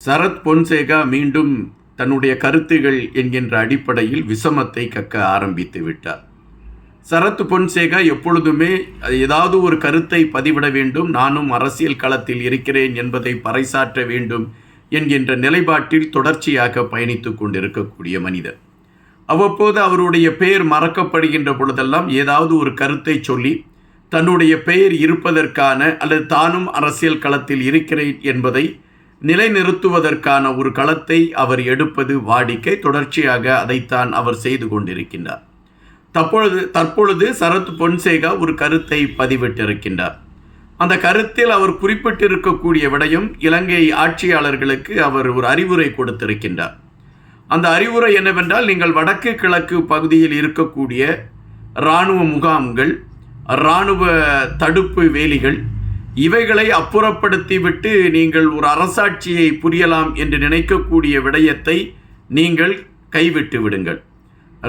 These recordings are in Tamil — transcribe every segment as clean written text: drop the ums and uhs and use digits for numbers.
சரத் பொன்சேகா மீண்டும் தன்னுடைய கருத்துகள் என்கின்ற அடிப்படையில் விஷமத்தை கக்க ஆரம்பித்து விட்டார். சரத் பொன்சேகா எப்பொழுதுமே ஏதாவது ஒரு கருத்தை பதிவிட வேண்டும், நானும் அரசியல் களத்தில் இருக்கிறேன் என்பதை பறைசாற்ற வேண்டும் என்கின்ற நிலைப்பாட்டில் தொடர்ச்சியாக பயணித்து கொண்டிருக்கக்கூடிய மனிதர். அவ்வப்போது அவருடைய பெயர் மறக்கப்படுகின்ற பொழுதெல்லாம் ஏதாவது ஒரு கருத்தை சொல்லி தன்னுடைய பெயர் இருப்பதற்கான அல்லது தானும் அரசியல் களத்தில் இருக்கிறேன் என்பதை நிலைநிறுத்துவதற்கான ஒரு களத்தை அவர் எடுப்பது வாடிக்கை. தொடர்ச்சியாக அதைத்தான் அவர் செய்து கொண்டிருக்கின்றார். தற்பொழுது சரத் பொன்சேகா ஒரு கருத்தை பதிவிட்டிருக்கின்றார். அந்த கருத்தில் அவர் குறிப்பிட்டிருக்கக்கூடிய விடயம், இலங்கை ஆட்சியாளர்களுக்கு அவர் ஒரு அறிவுரை கொடுத்திருக்கின்றார். அந்த அறிவுரை என்னவென்றால், நீங்கள் வடக்கு கிழக்கு பகுதியில் இருக்கக்கூடிய இராணுவ முகாம்கள், இராணுவ தடுப்பு வேலிகள், இவைகளை அப்புறப்படுத்திவிட்டு நீங்கள் ஒரு அரசாட்சியை புரியலாம் என்று நினைக்கக்கூடிய விடயத்தை நீங்கள் கைவிட்டு விடுங்கள்.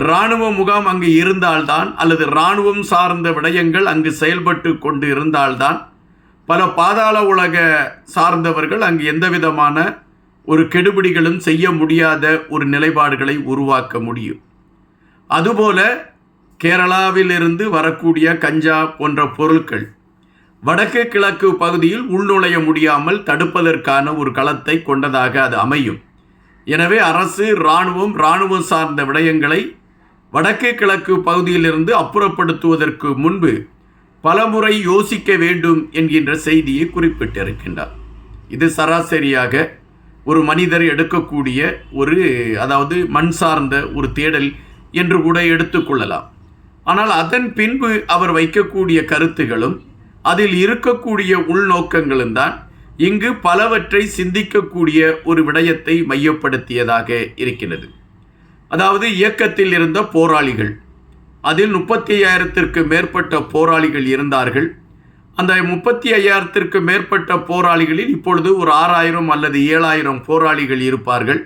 இராணுவ முகாம் அங்கு இருந்தால்தான், அல்லது இராணுவம் சார்ந்த விடயங்கள் அங்கு செயல்பட்டு கொண்டு இருந்தால்தான் பல பாதாள உலக சார்ந்தவர்கள் அங்கு எந்தவிதமான ஒரு கெடுபிடிகளும் செய்ய முடியாத ஒரு நிலைப்பாடுகளை உருவாக்க முடியும். அதுபோல கேரளாவிலிருந்து வரக்கூடிய கஞ்சா போன்ற பொருட்கள் வடக்கு கிழக்கு பகுதியில் உள்நுழைய முடியாமல் தடுப்பதற்கான ஒரு களத்தை கொண்டதாக அது அமையும். எனவே அரசு, இராணுவம் சார்ந்த விடயங்களை வடக்கு கிழக்கு பகுதியிலிருந்து அப்புறப்படுத்துவதற்கு முன்பு பலமுறை யோசிக்க வேண்டும் என்கின்ற செய்தியை குறிப்பிட்டிருக்கின்றார். இது சராசரியாக ஒரு மனிதர் எடுக்கக்கூடிய அதாவது மண் சார்ந்த ஒரு தேடல் என்று கூட எடுத்துக்கொள்ளலாம். ஆனால் அதன் பின்பு அவர் வைக்கக்கூடிய கருத்துகளும் அதில் இருக்கக்கூடிய உள்நோக்கங்களும் தான் இங்கு பலவற்றை சிந்திக்கக்கூடிய ஒரு விடயத்தை மையப்படுத்தியதாக இருக்கிறது. அதாவது இயக்கத்தில் இருந்த போராளிகள், அதில் 35,000த்திற்கு மேற்பட்ட போராளிகள் இருந்தார்கள். அந்த 35,000த்திற்கு மேற்பட்ட போராளிகளில் இப்பொழுது ஒரு 6,000 அல்லது 7,000 போராளிகள் இருப்பார்கள்.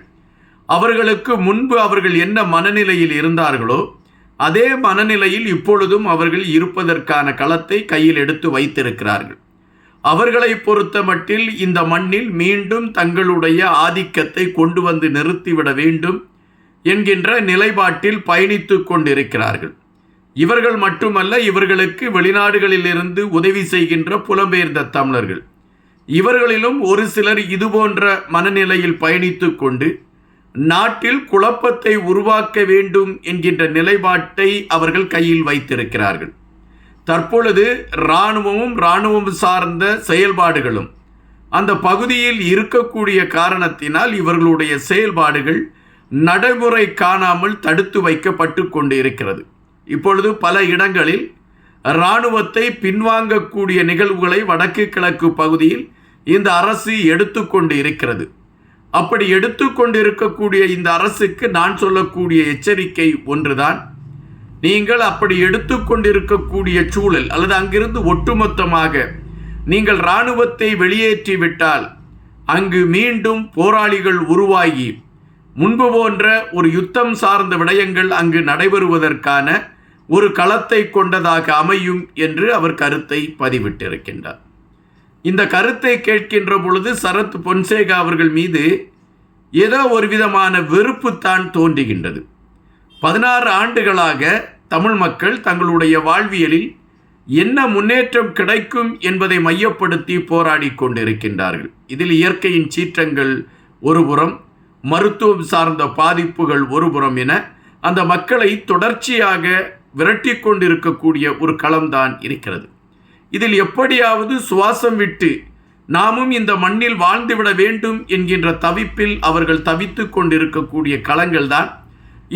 அவர்களுக்கு முன்பு அவர்கள் என்ன மனநிலையில் இருந்தார்களோ அதே மனநிலையில் இப்பொழுதும் அவர்கள் இருப்பதற்கான களத்தை கையில் எடுத்து வைத்திருக்கிறார்கள். அவர்களை பொறுத்த மட்டில் இந்த மண்ணில் மீண்டும் தங்களுடைய ஆதிக்கத்தை கொண்டு வந்து நிறுத்திவிட வேண்டும் என்கின்ற நிலைப்பாட்டில் பயணித்து கொண்டிருக்கிறார்கள். இவர்கள் மட்டுமல்ல, இவர்களுக்கு வெளிநாடுகளிலிருந்து உதவி செய்கின்ற புலம்பெயர்ந்த தமிழர்கள், இவர்களிலும் ஒரு சிலர் இதுபோன்ற மனநிலையில் பயணித்து கொண்டு நாட்டில் குழப்பத்தை உருவாக்க வேண்டும் என்கின்ற நிலைப்பாட்டை அவர்கள் கையில் வைத்திருக்கிறார்கள். தற்பொழுது இராணுவம் சார்ந்த செயல்பாடுகளும் அந்த பகுதியில் இருக்கக்கூடிய காரணத்தினால் இவர்களுடைய செயல்பாடுகள் நடைமுறை காணாமல் தடுத்து வைக்கப்பட்டு கொண்டு இருக்கிறது. இப்பொழுது பல இடங்களில் இராணுவத்தை பின்வாங்கக்கூடிய நிகழ்வுகளை வடக்கு கிழக்கு பகுதியில் இந்த அரசு எடுத்துக்கொண்டு இருக்கிறது. அப்படி எடுத்துக்கொண்டிருக்கக்கூடிய இந்த அரசுக்கு நான் சொல்லக்கூடிய எச்சரிக்கை ஒன்றுதான், நீங்கள் அப்படி எடுத்துக்கொண்டிருக்கக்கூடிய சூழல் அல்லது அங்கிருந்து ஒட்டுமொத்தமாக நீங்கள் இராணுவத்தை வெளியேற்றிவிட்டால் அங்கு மீண்டும் போராளிகள் உருவாகி முன்பு போன்ற ஒரு யுத்தம் சார்ந்த விடயங்கள் அங்கு நடைபெறுவதற்கான ஒரு களத்தை கொண்டதாக அமையும் என்று அவர் கருத்தை பதிவிட்டிருக்கின்றார். இந்த கருத்தை கேட்கின்ற பொழுது சரத் பொன்சேகா அவர்கள் மீது ஏதோ ஒரு விதமான வெறுப்புத்தான் தோன்றுகின்றது. 16 ஆண்டுகளாக தமிழ் மக்கள் தங்களுடைய வாழ்வியலில் என்ன முன்னேற்றம் கிடைக்கும் என்பதை மையப்படுத்தி போராடி கொண்டிருக்கின்றார்கள். இதில் இயற்கையின் சீற்றங்கள் ஒருபுறம், மருத்துவம் சார்ந்த பாதிப்புகள் ஒருபுறம் என அந்த மக்களை தொடர்ச்சியாக விரட்டி கொண்டிருக்கக்கூடிய ஒரு களம்தான் இருக்கிறது. இதில் எப்படியாவது சுவாசம் விட்டு நாமும் இந்த மண்ணில் வாழ்ந்துவிட வேண்டும் என்கின்ற தவிப்பில் அவர்கள் தவித்து கொண்டிருக்கக்கூடிய களங்கள் தான்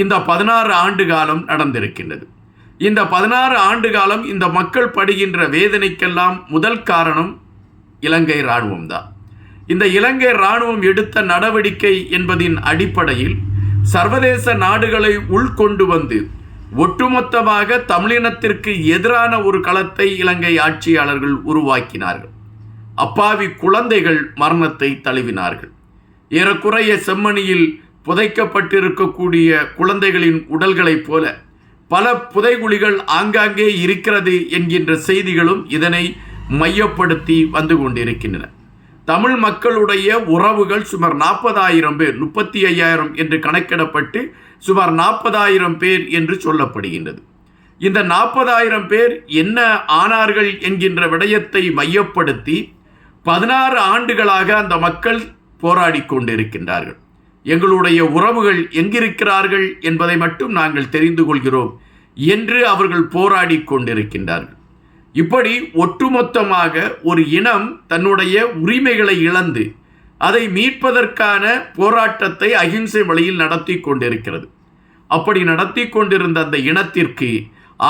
இந்த 16 ஆண்டு காலம் நடந்திருக்கின்றது. இந்த 16 ஆண்டு காலம் இந்த மக்கள் படுகின்ற வேதனைக்கெல்லாம் முதல் காரணம் இலங்கை இராணுவம் தான். இந்த இலங்கை இராணுவம் எடுத்த நடவடிக்கை என்பதின் அடிப்படையில் சர்வதேச நாடுகளை உள்கொண்டு வந்து ஒட்டுமொத்தமாக தமிழினத்திற்கு எதிரான ஒரு களத்தை இலங்கை ஆட்சியாளர்கள் உருவாக்கினார்கள். அப்பாவி குழந்தைகள் மரணத்தை தழுவினார்கள். ஏறக்குறைய செம்மணியில் புதைக்கப்பட்டிருக்கக்கூடிய குழந்தைகளின் உடல்களைப் போல பல புதைகுழிகள் ஆங்காங்கே இருக்கிறது என்கின்ற செய்திகளும் இதனை மையப்படுத்தி வந்து கொண்டிருக்கின்றன. தமிழ் மக்களுடைய உறவுகள் சுமார் 40,000 பேர், 35,000 என்று கணக்கிடப்பட்டு சுமார் 40,000 பேர் என்று சொல்லப்படுகின்றது. இந்த 40,000 பேர் என்ன ஆனார்கள் என்கின்ற விடயத்தை மையப்படுத்தி 16 ஆண்டுகளாக அந்த மக்கள் போராடி கொண்டிருக்கின்றார்கள். எங்களுடைய உறவுகள் எங்கிருக்கிறார்கள் என்பதை மட்டும் நாங்கள் தெரிந்து கொள்கிறோம் என்று அவர்கள் போராடி கொண்டிருக்கின்றார்கள். இப்படி ஒட்டுமொத்தமாக ஒரு இனம் தன்னுடைய உரிமைகளை இழந்து அதை மீட்பதற்கான போராட்டத்தை அகிம்சை வழியில் நடத்தி கொண்டிருக்கிறது. அப்படி நடத்தி கொண்டிருந்த அந்த இனத்திற்கு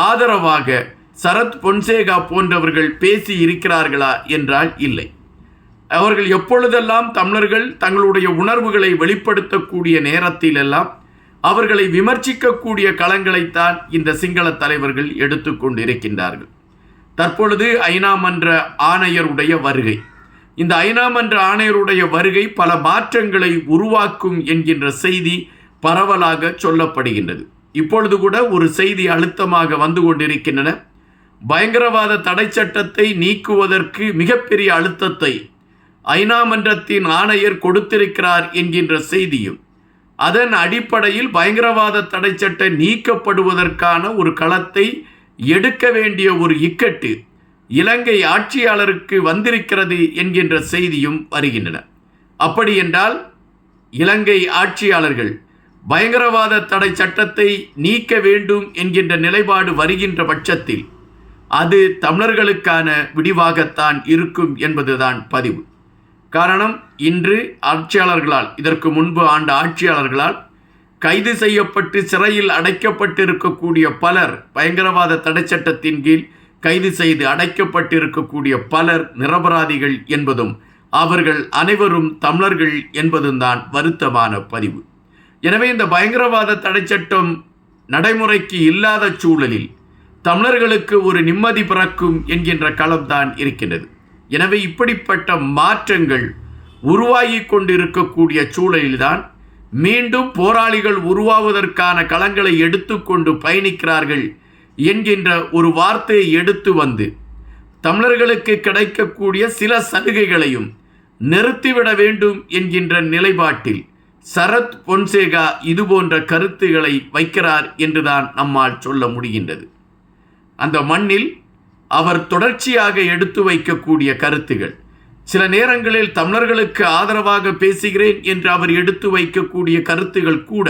ஆதரவாக சரத் பொன்சேகா போன்றவர்கள் பேசி இருக்கிறார்களா என்றால் இல்லை. அவர்கள் எப்பொழுதெல்லாம் தமிழர்கள் தங்களுடைய உணர்வுகளை வெளிப்படுத்தக்கூடிய நேரத்திலெல்லாம் அவர்களை விமர்சிக்கக்கூடிய களங்களைத்தான் இந்த சிங்கள தலைவர்கள் எடுத்துக்கொண்டிருக்கின்றார்கள். தற்பொழுது ஐநா மன்ற ஆணையருடைய வருகை, இந்த ஐநா மன்ற ஆணையருடைய வருகை பல மாற்றங்களை உருவாக்கும் என்கின்ற செய்தி பரவலாக சொல்லப்படுகின்றது. இப்பொழுது கூட ஒரு செய்தி அழுத்தமாக வந்து கொண்டிருக்கின்றன. பயங்கரவாத தடை சட்டத்தை நீக்குவதற்கு மிகப்பெரிய அழுத்தத்தை ஐநா மன்றத்தின் ஆணையர் கொடுத்திருக்கிறார் என்கின்ற செய்தியும், அதன் அடிப்படையில் பயங்கரவாத தடை சட்டம் நீக்கப்படுவதற்கான ஒரு களத்தை எடுக்க வேண்டிய ஒரு இக்கட்டு இலங்கை ஆட்சியாளருக்கு வந்திருக்கிறது என்கின்ற செய்தியும் வருகின்றன. அப்படி என்றால் இலங்கை ஆட்சியாளர்கள் பயங்கரவாத தடை சட்டத்தை நீக்க வேண்டும் என்கின்ற நிலைப்பாடு வருகின்ற பட்சத்தில் அது தமிழர்களுக்கான விடிவாகத்தான் இருக்கும் என்பதுதான் பதிவு. காரணம், இன்று ஆட்சியாளர்களால், இதற்கு முன்பு ஆண்ட ஆட்சியாளர்களால் கைது செய்யப்பட்டு சிறையில் அடைக்கப்பட்டிருக்கக்கூடிய பலர், பயங்கரவாத தடை சட்டத்தின் கீழ் கைது செய்து அடைக்கப்பட்டிருக்கக்கூடிய பலர் நிரபராதிகள் என்பதும் அவர்கள் அனைவரும் தமிழர்கள் என்பதும் தான் வருத்தமான பதிவு. எனவே இந்த பயங்கரவாத தடை சட்டம் நடைமுறைக்கு இல்லாத சூழலில் தமிழர்களுக்கு ஒரு நிம்மதி பிறக்கும் என்கின்ற களம்தான் இருக்கின்றது. எனவே இப்படிப்பட்ட மாற்றங்கள் உருவாகி கொண்டிருக்கக்கூடிய சூழலில்தான் மீண்டும் போராளிகள் உருவாவதற்கான களங்களை எடுத்துக்கொண்டு பயணிக்கிறார்கள் என்கின்ற ஒரு வார்த்தையை எடுத்து வந்து தமிழர்களுக்கு கிடைக்கக்கூடிய சில சலுகைகளையும் நிறுத்திவிட வேண்டும் என்கின்ற நிலைப்பாட்டில் சரத் பொன்சேகா இதுபோன்ற கருத்துக்களை வைக்கிறார் என்றுதான் நம்மால் சொல்ல முடிகின்றது. அந்த மண்ணில் அவர் தொடர்ச்சியாக எடுத்து வைக்கக்கூடிய கருத்துகள், சில நேரங்களில் தமிழர்களுக்கு ஆதரவாக பேசுகிறேன் என்று அவர் எடுத்து வைக்கக்கூடிய கருத்துகள் கூட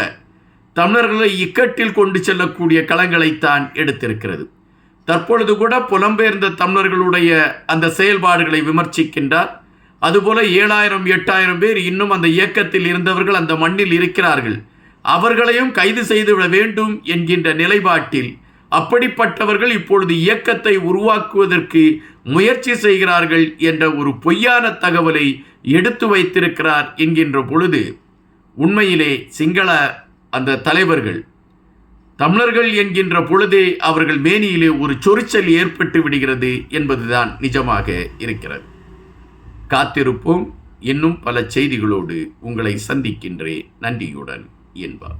தமிழர்களை இக்கட்டில் கொண்டு செல்லக்கூடிய களங்களைத்தான் எடுத்திருக்கிறது. தற்பொழுது கூட புலம்பெயர்ந்த தமிழர்களுடைய அந்த செயல்பாடுகளை விமர்சிக்கின்றார். அதுபோல 7,000 8,000 பேர் இன்னும் அந்த இயக்கத்தில் இருந்தவர்கள் அந்த மண்ணில் இருக்கிறார்கள், அவர்களையும் கைது செய்துவிட வேண்டும் என்கின்ற நிலைப்பாட்டில் அப்படிப்பட்டவர்கள் இப்பொழுது இயக்கத்தை உருவாக்குவதற்கு முயற்சி செய்கிறார்கள் என்ற ஒரு பொய்யான தகவலை எடுத்து வைத்திருக்கிறார் என்கின்ற பொழுது உண்மையிலே சிங்கள அந்த தலைவர்கள் தமிழர்கள் என்கின்ற பொழுதே அவர்கள் மேனியிலே ஒரு சொரிச்சல் ஏற்பட்டு விடுகிறது என்பதுதான் நிஜமாக இருக்கிறது. காத்திருப்போம். இன்னும் பல செய்திகளோடு உங்களை சந்திக்கின்றேன். நன்றியுடன் என்பார்.